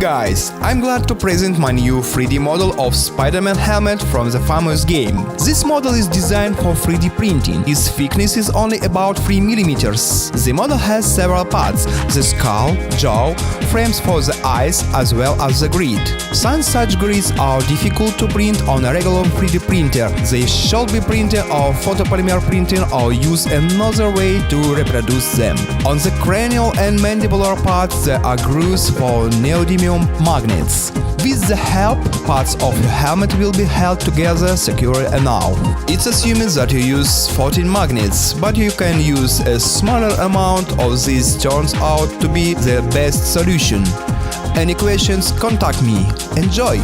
guys, I'm glad to present my new 3D model of Spiderman helmet from the famous game. This model is designed for 3D printing. Its thickness is only about 3 mm. The model has several parts: the skull, jaw, frames for the eyes, as well as the grid. Some such grids are difficult to print on a regular 3D printer. They should be printed or photopolymer printing or use another way to reproduce them. On the cranial and mandibular parts there are grooves for neodymium magnets. With the help, parts of your helmet will be held together securely enough. It's assuming that you use 14 magnets, but you can use a smaller amount of these. Turns out to be the best solution. Any questions, contact me. Enjoy!